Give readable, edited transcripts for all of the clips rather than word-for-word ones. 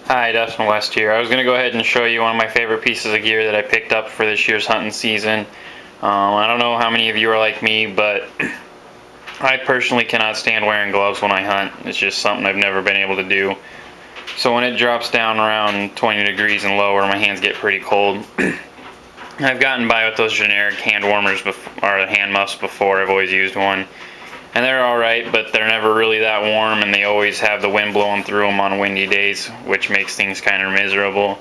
Hi, Dustin West here. I was going to go ahead and show you one of my favorite pieces of gear that I picked up for this year's hunting season. I don't know how many of you are like me, but I personally cannot stand wearing gloves when I hunt. It's just something I've never been able to do. So when it drops down around 20 degrees and lower, my hands get pretty cold. I've gotten by with those generic hand warmers or hand muffs before. I've always used one. And they're alright, but they're never really that warm, and they always have the wind blowing through them on windy days, which makes things kind of miserable.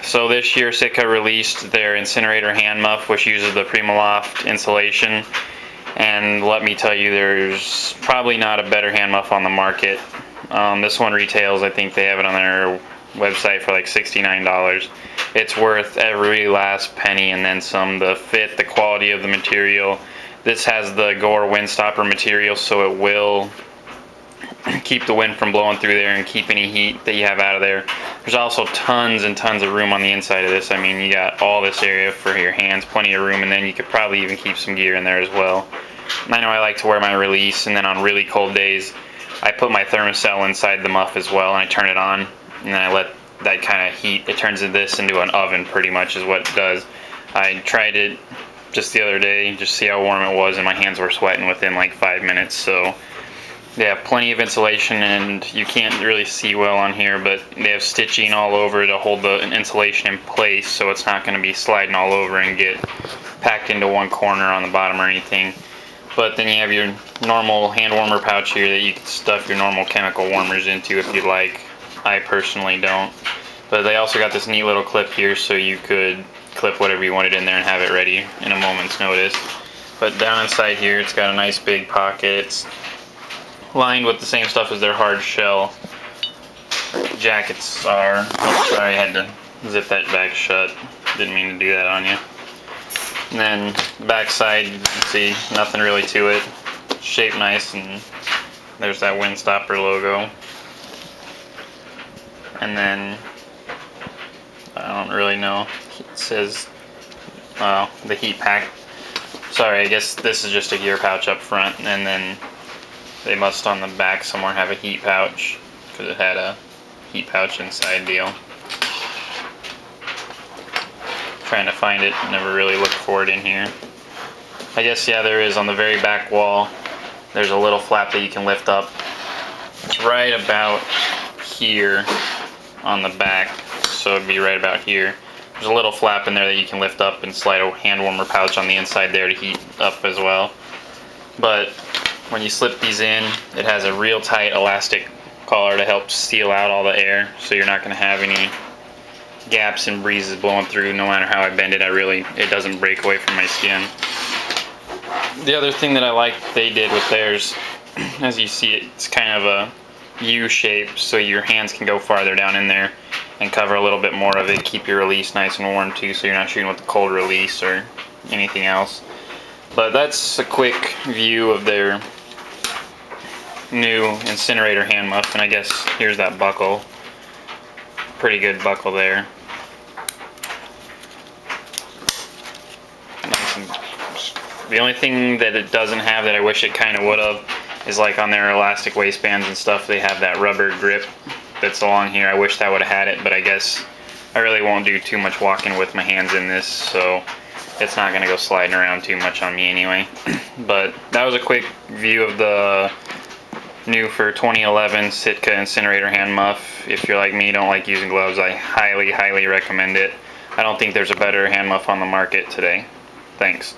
So this year Sitka released their Incinerator hand muff, which uses the Primaloft insulation, and let me tell you, there's probably not a better hand muff on the market. This one retails, I think they have it on their website for like $69. It's worth every last penny and then some. The fit, the quality of the material. This has the Gore windstopper material, so it will keep the wind from blowing through there and keep any heat that you have out of there. There's also tons and tons of room on the inside of this. I mean, you got all this area for your hands, plenty of room, and then you could probably even keep some gear in there as well. And I know I like to wear my release, and then on really cold days, I put my thermocell inside the muff as well, and I turn it on, and then I let that kind of heat, it turns this into an oven pretty much is what it does. I tried it just the other day, just see how warm it was, and my hands were sweating within like 5 minutes. So they have plenty of insulation, and you can't really see well on here, but they have stitching all over to hold the insulation in place, so it's not going to be sliding all over and get packed into one corner on the bottom or anything. But then you have your normal hand warmer pouch here that you can stuff your normal chemical warmers into if you'd like. I personally don't. But they also got this neat little clip here, so you could clip whatever you wanted in there and have it ready in a moment's notice. But down inside here, it's got a nice big pocket. It's lined with the same stuff as their hard shell jackets are. Oh, sorry, I had to zip that back shut. Didn't mean to do that on you. And then the back side, you can see nothing really to it. Shaped nice, and there's that Windstopper logo. And then I don't really know. It says the heat pack. Sorry, I guess this is just a gear pouch up front, and then they must on the back somewhere have a heat pouch because it had a heat pouch inside deal. Trying to find it, never really looked for it in here. I guess, yeah, there is on the very back wall. There's a little flap that you can lift up. It's right about here on the back, so it'd be right about here. There's a little flap in there that you can lift up and slide a hand warmer pouch on the inside there to heat up as well. But when you slip these in, it has a real tight elastic collar to help seal out all the air, so you're not going to have any gaps and breezes blowing through. No matter how I bend it, it doesn't break away from my skin. The other thing that I like they did with theirs, as you see, it's kind of a U shape, so your hands can go farther down in there and cover a little bit more of it, keep your release nice and warm too, so you're not shooting with the cold release or anything else. But that's a quick view of their new Incinerator hand muff, and I guess here's that buckle. Pretty good buckle there. The only thing that it doesn't have that I wish it kind of would have is like on their elastic waistbands and stuff, they have that rubber grip that's along here. I wish that would have had it, but I guess I really won't do too much walking with my hands in this, so it's not going to go sliding around too much on me anyway. But that was a quick view of the new for 2011 Sitka Incinerator hand muff. If you're like me, don't like using gloves, I highly recommend it. I don't think there's a better hand muff on the market today. Thanks.